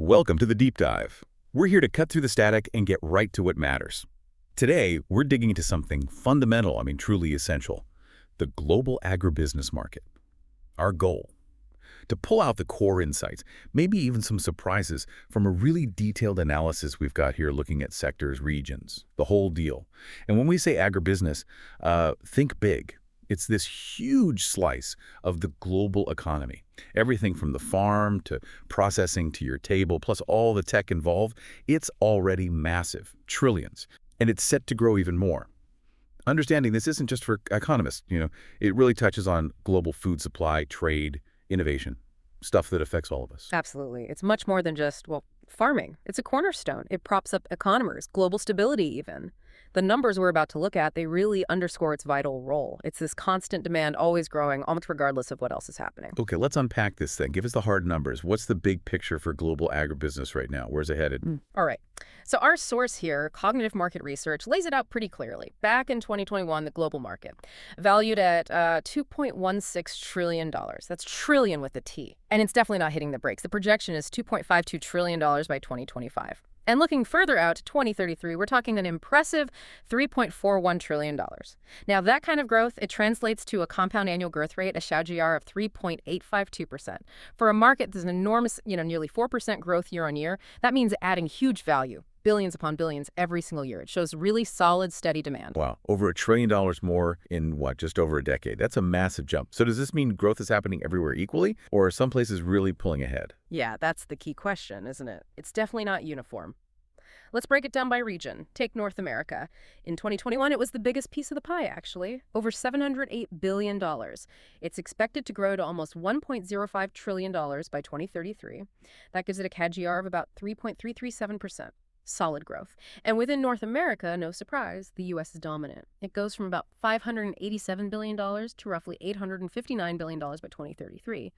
Welcome to the Deep Dive. We're here to cut through the static and get right to what matters. Today, we're digging into something fundamental, truly essential, the global agribusiness market. Our goal, to pull out the core insights, maybe even some surprises from a really detailed analysis we've got here looking at sectors, regions, the whole deal. And when we say agribusiness, think big. It's this huge slice of the global economy. Everything from the farm to processing to your table, plus all the tech involved, it's already massive, trillions, and it's set to grow even more. Understanding this isn't just for economists, it really touches on global food supply, trade, innovation, stuff that affects all of us. Absolutely. It's much more than just, farming. It's a cornerstone. It props up economies, global stability even. The numbers we're about to look at, they really underscore its vital role. It's this constant demand, always growing, almost regardless of what else is happening. Okay, let's unpack this thing. Give us the hard numbers. What's the big picture for global agribusiness right now? Where's it headed? All right. So our source here, Cognitive Market Research, lays it out pretty clearly. Back in 2021, the global market, valued at $2.16 trillion. That's trillion with a T. And it's definitely not hitting the brakes. The projection is $2.52 trillion by 2025. And looking further out to 2033, we're talking an impressive $3.41 trillion. Now, that kind of growth, it translates to a compound annual growth rate, a CAGR of 3.852%. For a market that's an enormous, nearly 4% growth year on year, that means adding huge value, billions upon billions every single year. It shows really solid, steady demand. Wow, over $1 trillion more in just over a decade. That's a massive jump. So does this mean growth is happening everywhere equally, or are some places really pulling ahead? Yeah, that's the key question, isn't it? It's definitely not uniform. Let's break it down by region. Take North America. In 2021, it was the biggest piece of the pie, actually, over $708 billion. It's expected to grow to almost $1.05 trillion by 2033. That gives it a CAGR of about 3.337%. Solid growth. And within North America, no surprise, the U.S. is dominant. It goes from about $587 billion to roughly $859 billion by 2033.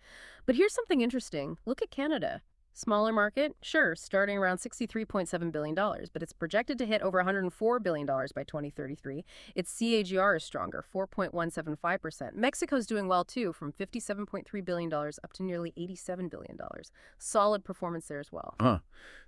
But here's something interesting. Look at Canada. Smaller market, sure, starting around $63.7 billion, but it's projected to hit over $104 billion by 2033. Its CAGR is stronger, 4.175%. Mexico's doing well, too, from $57.3 billion up to nearly $87 billion. Solid performance there as well.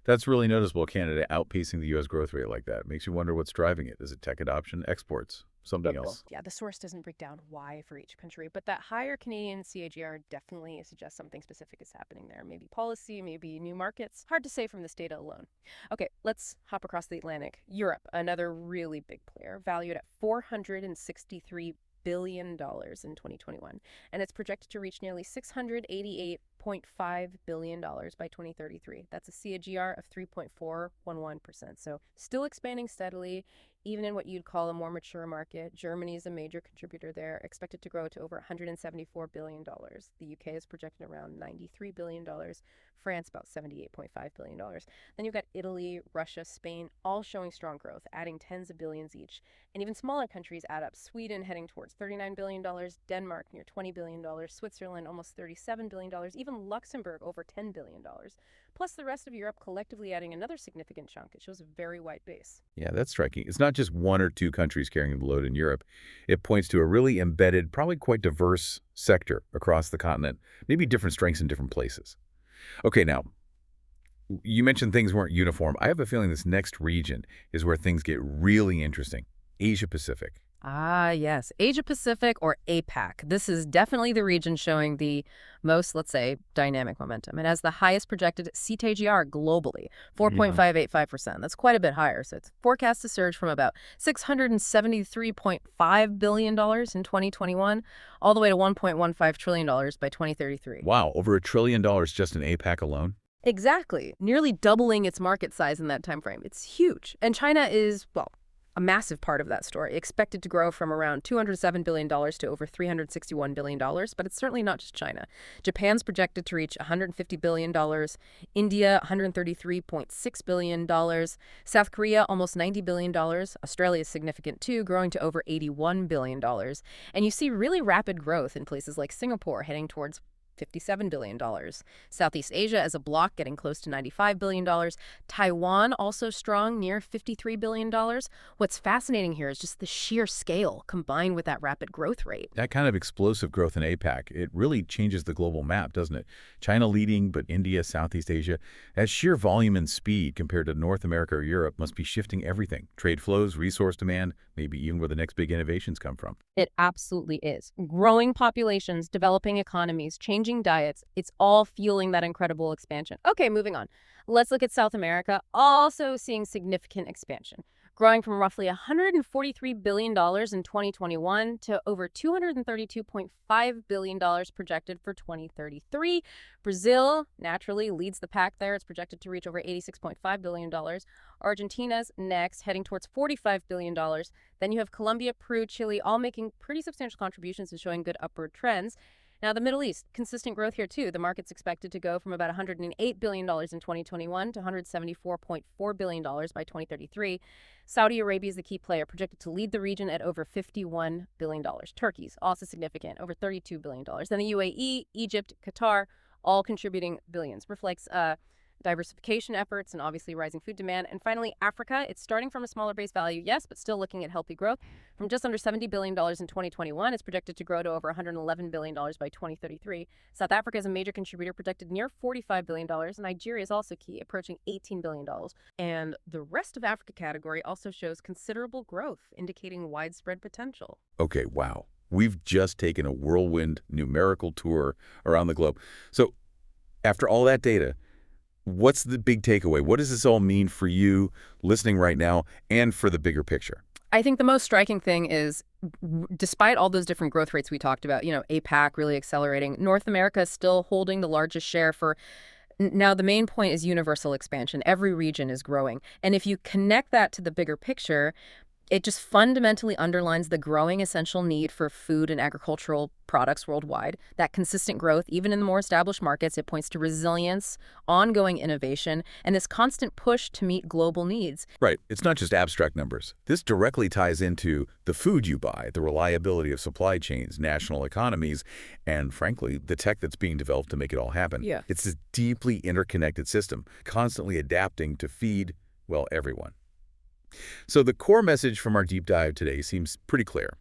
That's really noticeable, Canada outpacing the U.S. growth rate like that. Makes you wonder what's driving it. Is it tech adoption, exports? Something else? Yeah, the source doesn't break down why for each country, but that higher Canadian CAGR definitely suggests something specific is happening there. Maybe policy, maybe new markets. Hard to say from this data alone. Okay, let's hop across the Atlantic. Europe, another really big player, valued at $463 billion in 2021, and it's projected to reach nearly $688.5 billion by 2033. That's a CAGR of 3.411%. So still expanding steadily, even in what you'd call a more mature market. Germany is a major contributor there, expected to grow to over $174 billion. The UK is projected around $93 billion. France, about $78.5 billion. Then you've got Italy, Russia, Spain, all showing strong growth, adding tens of billions each. And even smaller countries add up. Sweden heading towards $39 billion, Denmark near $20 billion, Switzerland almost $37 billion, even Luxembourg over $10 billion. Plus the rest of Europe collectively adding another significant chunk. It shows a very wide base. Yeah, that's striking. It's not just one or two countries carrying the load in Europe. It points to a really embedded, probably quite diverse sector across the continent, maybe different strengths in different places. Okay, now, you mentioned things weren't uniform. I have a feeling this next region is where things get really interesting. Asia Pacific. Ah, yes. Asia Pacific, or APAC. This is definitely the region showing the most, let's say, dynamic momentum. It has the highest projected CAGR globally, 4.585%. That's quite a bit higher. So it's forecast to surge from about $673.5 billion in 2021 all the way to $1.15 trillion by 2033. Wow, over $1 trillion just in APAC alone? Exactly. Nearly doubling its market size in that time frame. It's huge. And China is, a massive part of that story, expected to grow from around $207 billion to over $361 billion, but it's certainly not just China. Japan's projected to reach $150 billion, India $133.6 billion, South Korea almost $90 billion, Australia is significant too, growing to over $81 billion. And you see really rapid growth in places like Singapore heading towards $57 billion. Southeast Asia as a bloc getting close to $95 billion. Taiwan also strong, near $53 billion. What's fascinating here is just the sheer scale combined with that rapid growth rate. That kind of explosive growth in APAC, it really changes the global map, doesn't it? China leading, but India, Southeast Asia, that sheer volume and speed compared to North America or Europe must be shifting everything. Trade flows, resource demand, maybe even where the next big innovations come from. It absolutely is. Growing populations, developing economies, changing diets, it's all fueling that incredible expansion. Okay, moving on. Let's look at South America, also seeing significant expansion, growing from roughly $143 billion in 2021 to over $232.5 billion projected for 2033. Brazil naturally leads the pack there. It's projected to reach over $86.5 billion. Argentina's next, heading towards $45 billion. Then you have Colombia, Peru, Chile, all making pretty substantial contributions and showing good upward trends. Now, the Middle East, consistent growth here, too. The market's expected to go from about $108 billion in 2021 to $174.4 billion by 2033. Saudi Arabia is the key player, projected to lead the region at over $51 billion. Turkey's also significant, over $32 billion. Then the UAE, Egypt, Qatar, all contributing billions. Reflects diversification efforts and obviously rising food demand. And finally, Africa, it's starting from a smaller base value, yes, but still looking at healthy growth. From just under $70 billion in 2021, it's projected to grow to over $111 billion by 2033. South Africa is a major contributor, projected near $45 billion. Nigeria is also key, approaching $18 billion. And the rest of Africa category also shows considerable growth, indicating widespread potential. Okay, wow. We've just taken a whirlwind numerical tour around the globe. So after all that data, what's the big takeaway? What does this all mean for you listening right now and for the bigger picture? I think the most striking thing is, despite all those different growth rates we talked about, APAC really accelerating, North America is still holding the largest share for. Now, the main point is universal expansion. Every region is growing. And if you connect that to the bigger picture, it just fundamentally underlines the growing essential need for food and agricultural products worldwide. That consistent growth, even in the more established markets, it points to resilience, ongoing innovation, and this constant push to meet global needs. Right. It's not just abstract numbers. This directly ties into the food you buy, the reliability of supply chains, national economies, and frankly, the tech that's being developed to make it all happen. Yeah. It's this deeply interconnected system, constantly adapting to feed, well, everyone. So the core message from our deep dive today seems pretty clear.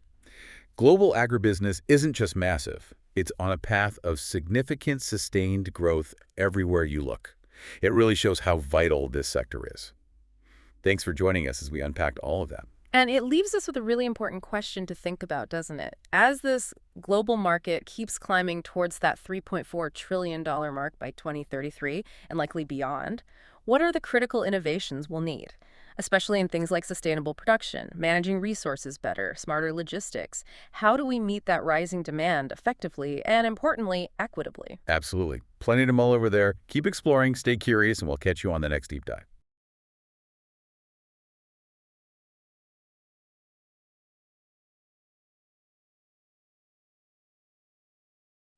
Global agribusiness isn't just massive. It's on a path of significant, sustained growth everywhere you look. It really shows how vital this sector is. Thanks for joining us as we unpacked all of that. And it leaves us with a really important question to think about, doesn't it? As this global market keeps climbing towards that $3.4 trillion mark by 2033 and likely beyond, what are the critical innovations we'll need? Especially in things like sustainable production, managing resources better, smarter logistics. How do we meet that rising demand effectively and, importantly, equitably? Absolutely. Plenty to mull over there. Keep exploring, stay curious, and we'll catch you on the next deep dive.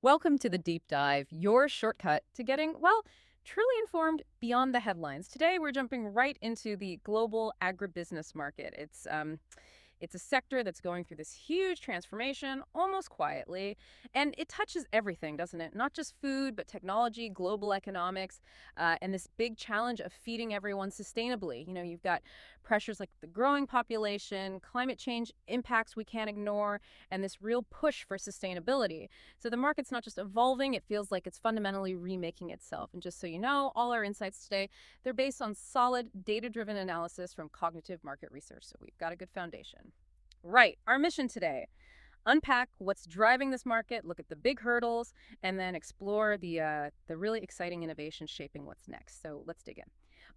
Welcome to the Deep Dive, your shortcut to getting, well, truly informed beyond the headlines. Today, we're jumping right into the global agribusiness market. It's a sector that's going through this huge transformation, almost quietly, and it touches everything, doesn't it? Not just food, but technology, global economics, and this big challenge of feeding everyone sustainably. You've got pressures like the growing population, climate change impacts we can't ignore, and this real push for sustainability. So the market's not just evolving, it feels like it's fundamentally remaking itself. And just so you know, all our insights today, they're based on solid, data-driven analysis from cognitive market research. So we've got a good foundation. Right, our mission today: unpack what's driving this market, look at the big hurdles, and then explore the really exciting innovations shaping what's next. So let's dig in.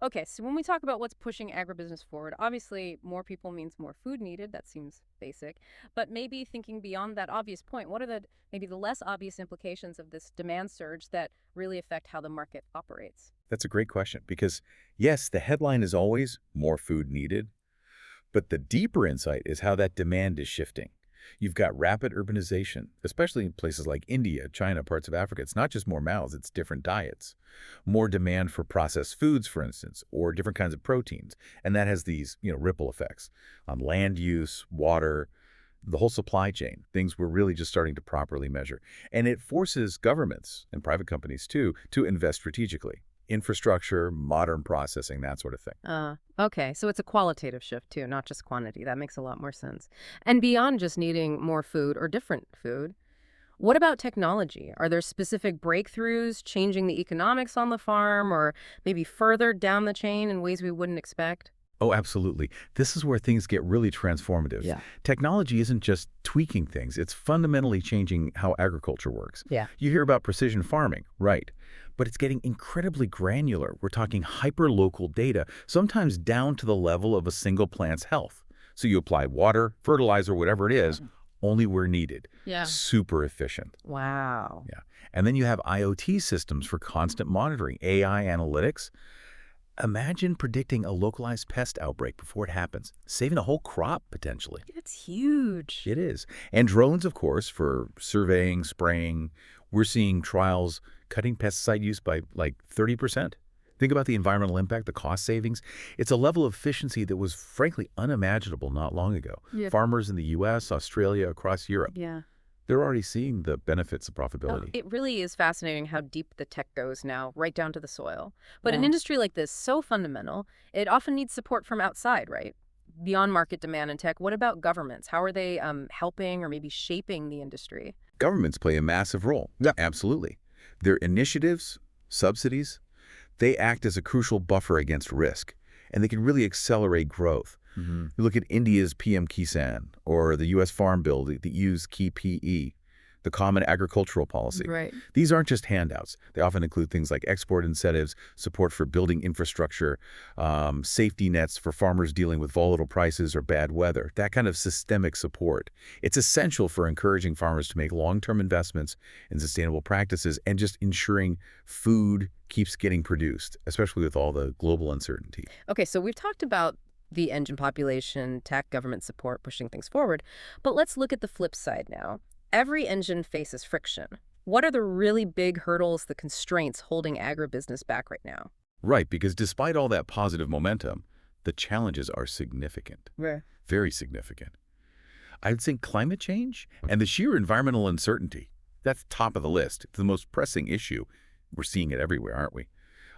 Okay, so when we talk about what's pushing agribusiness forward, obviously more people means more food needed. That seems basic. But maybe thinking beyond that obvious point, what are maybe the less obvious implications of this demand surge that really affect how the market operates? That's a great question because, yes, the headline is always more food needed, but the deeper insight is how that demand is shifting. You've got rapid urbanization, especially in places like India, China, parts of Africa. It's not just more mouths, it's different diets. More demand for processed foods, for instance, or different kinds of proteins. And that has these, ripple effects on land use, water, the whole supply chain, things we're really just starting to properly measure. And it forces governments and private companies, too, to invest strategically. Infrastructure, modern processing, that sort of thing. Okay, so it's a qualitative shift too, not just quantity. That makes a lot more sense. And beyond just needing more food or different food, what about technology? Are there specific breakthroughs changing the economics on the farm or maybe further down the chain in ways we wouldn't expect? Oh, absolutely. This is where things get really transformative. Yeah. Technology isn't just tweaking things, it's fundamentally changing how agriculture works. Yeah. You hear about precision farming, right? But it's getting incredibly granular. We're talking hyper-local data, sometimes down to the level of a single plant's health. So you apply water, fertilizer, whatever it is, only where needed. Yeah. Super efficient. Wow. Yeah. And then you have IoT systems for constant monitoring, AI analytics. Imagine predicting a localized pest outbreak before it happens, saving a whole crop potentially. It's huge. It is. And drones, of course, for surveying, spraying. We're seeing trials cutting pesticide use by like 30%. Think about the environmental impact, the cost savings. It's a level of efficiency that was frankly unimaginable not long ago. Yeah. Farmers in the US, Australia, across Europe, Yeah. they're already seeing the benefits of Oh, profitability. it really is fascinating how deep the tech goes now, right down to the soil. But an Yeah. industry like this, so fundamental, it often needs support from outside, right? Beyond market demand and tech, what about governments? How are they helping or maybe shaping the industry? Governments play a massive role. Yeah. Absolutely. Their initiatives, subsidies, they act as a crucial buffer against risk, and they can really accelerate growth. You look at India's PM Kisan or the U.S. Farm Bill, the EU's Key PE, the Common Agricultural Policy. Right. These aren't just handouts. They often include things like export incentives, support for building infrastructure, safety nets for farmers dealing with volatile prices or bad weather, that kind of systemic support. It's essential for encouraging farmers to make long-term investments in sustainable practices and just ensuring food keeps getting produced, especially with all the global uncertainty. Okay, so we've talked about the engine population, tech, government support pushing things forward. But let's look at the flip side now. Every engine faces friction. What are the really big hurdles, the constraints holding agribusiness back right now? Right, because despite all that positive momentum, the challenges are significant, Right. very significant. I would say climate change and the sheer environmental uncertainty. That's top of the list. It's the most pressing issue. We're seeing it everywhere, aren't we?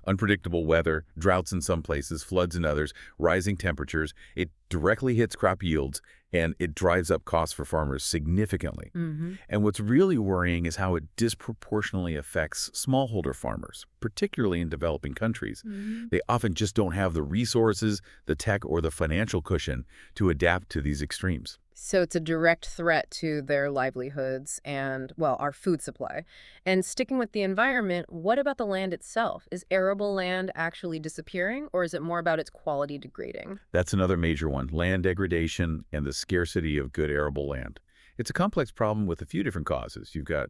Unpredictable weather, droughts in some places, floods in others, rising temperatures. It directly hits crop yields, and it drives up costs for farmers significantly. And what's really worrying is how it disproportionately affects smallholder farmers, particularly in developing countries. They often just don't have the resources, the tech, or the financial cushion to adapt to these extremes. So it's a direct threat to their livelihoods and, well, our food supply. And sticking with the environment, what about the land itself? Is arable land actually disappearing, or is it more about its quality degrading? That's another major one, land degradation and the scarcity of good arable land. It's a complex problem with a few different causes. You've got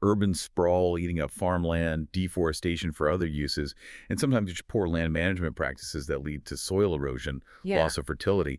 urban sprawl eating up farmland, deforestation for other uses, and sometimes just poor land management practices that lead to soil erosion, loss of fertility.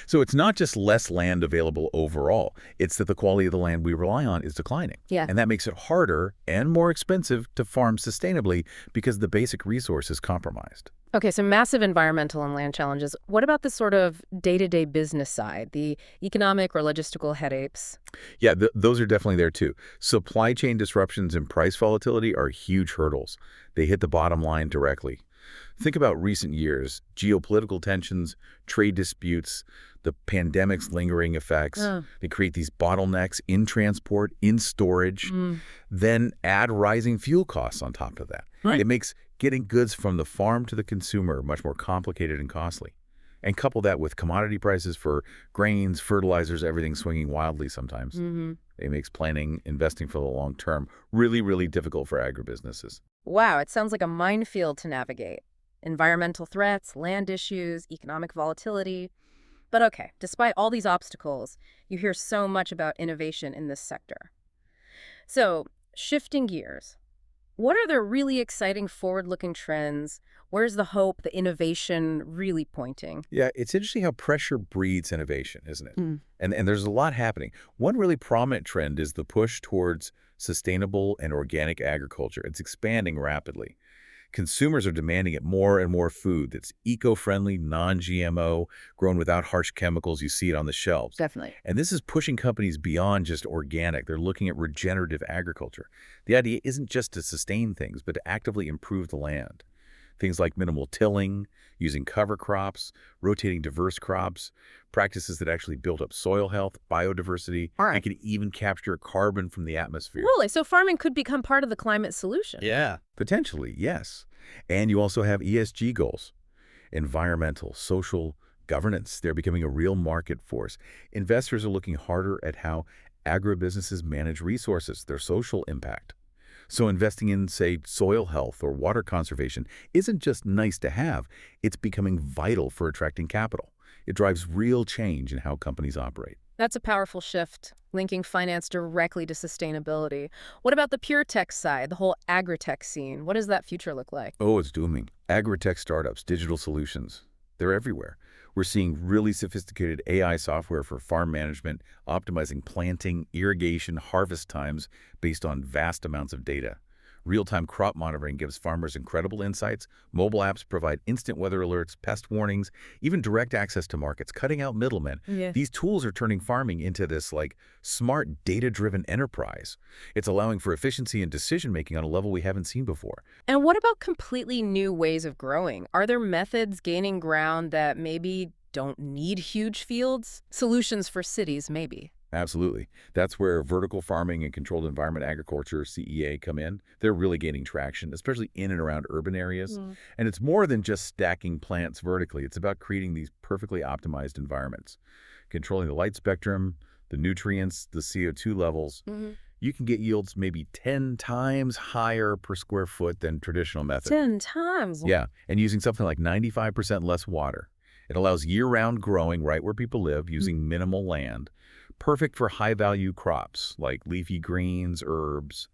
So it's not just less land available overall. It's that the quality of the land we rely on is declining. Yeah. And that makes it harder and more expensive to farm sustainably because the basic resource is compromised. Okay, so massive environmental and land challenges. What about the sort of day-to-day business side, the economic or logistical headaches? Yeah, those are definitely there too. Supply chain disruptions and price volatility are huge hurdles. They hit the bottom line directly. Think about recent years, geopolitical tensions, trade disputes, the pandemic's lingering effects. They create these bottlenecks in transport, in storage, then add rising fuel costs on top of that. Right. It makes getting goods from the farm to the consumer much more complicated and costly. And couple that with commodity prices for grains, fertilizers, everything swinging wildly sometimes. It makes planning, investing for the long term really, really difficult for agribusinesses. Wow, it sounds like a minefield to navigate. Environmental threats, land issues, economic volatility. But okay, despite all these obstacles, you hear so much about innovation in this sector. So, shifting gears, what are the really exciting forward-looking trends? Where's the hope, the innovation really pointing? Yeah, it's interesting how pressure breeds innovation, isn't it? And there's a lot happening. One really prominent trend is the push towards sustainable and organic agriculture. It's expanding rapidly. Consumers are demanding it more and more food that's eco-friendly, non-GMO, grown without harsh chemicals. You see it on the shelves. Definitely. And this is pushing companies beyond just organic. They're looking at regenerative agriculture. The idea isn't just to sustain things, but to actively improve the land. Things like minimal tilling, using cover crops, rotating diverse crops, practices that actually build up soil health, biodiversity, All and right. can even capture carbon from the atmosphere. Really? So farming could become part of the climate solution. Yeah. Potentially, yes. And you also have ESG goals, environmental, social, governance. They're becoming a real market force. Investors are looking harder at how agribusinesses manage resources, their social impact. So investing in, say, soil health or water conservation isn't just nice to have, it's becoming vital for attracting capital. It drives real change in how companies operate. That's a powerful shift, linking finance directly to sustainability. What about the pure tech side, the whole agri-tech scene? What does that future look like? Oh, it's dooming. Agri-tech startups, digital solutions, they're everywhere. We're seeing really sophisticated AI software for farm management, optimizing planting, irrigation, harvest times based on vast amounts of data. Real-time crop monitoring gives farmers incredible insights. Mobile apps provide instant weather alerts, pest warnings, even direct access to markets, cutting out middlemen. Yeah. These tools are turning farming into this smart data-driven enterprise. It's allowing for efficiency and decision-making on a level we haven't seen before. And what about completely new ways of growing? Are there methods gaining ground that maybe don't need huge fields? Solutions for cities, maybe. Absolutely. That's where vertical farming and controlled environment agriculture, CEA, come in. They're really gaining traction, especially in and around urban areas. Mm. And it's more than just stacking plants vertically. It's about creating these perfectly optimized environments, controlling the light spectrum, the nutrients, the CO2 levels. Hmm. You can get yields maybe 10 times higher per square foot than traditional methods. 10 times. Yeah, and using something like 95% less water. It allows year-round growing right where people live using minimal land. Perfect for high-value crops like leafy greens, herbs.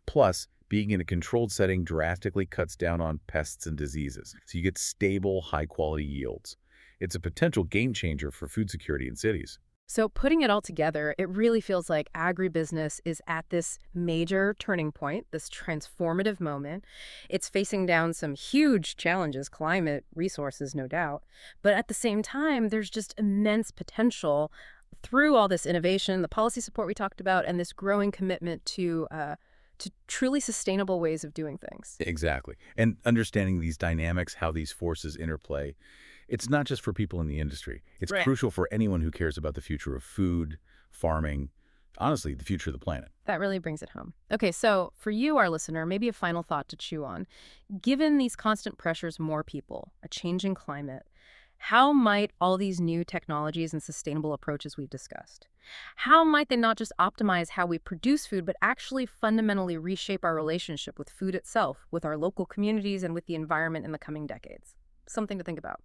Plus, being in a controlled setting drastically cuts down on pests and diseases, so you get stable, high-quality yields. It's a potential game changer for food security in cities. So putting it all together, it really feels like agribusiness is at this major turning point, this transformative moment. It's facing down some huge challenges, climate, resources, no doubt. But at the same time, there's just immense potential through all this innovation, the policy support we talked about, and this growing commitment to truly sustainable ways of doing things. Exactly. And understanding these dynamics, how these forces interplay, it's not just for people in the industry. It's Right. crucial for anyone who cares about the future of food, farming, honestly, the future of the planet. That really brings it home. Okay, so for you, our listener, maybe a final thought to chew on. Given these constant pressures, more people, a changing climate, how might all these new technologies and sustainable approaches we've discussed, how might they not just optimize how we produce food, but actually fundamentally reshape our relationship with food itself, with our local communities, and with the environment in the coming decades? Something to think about.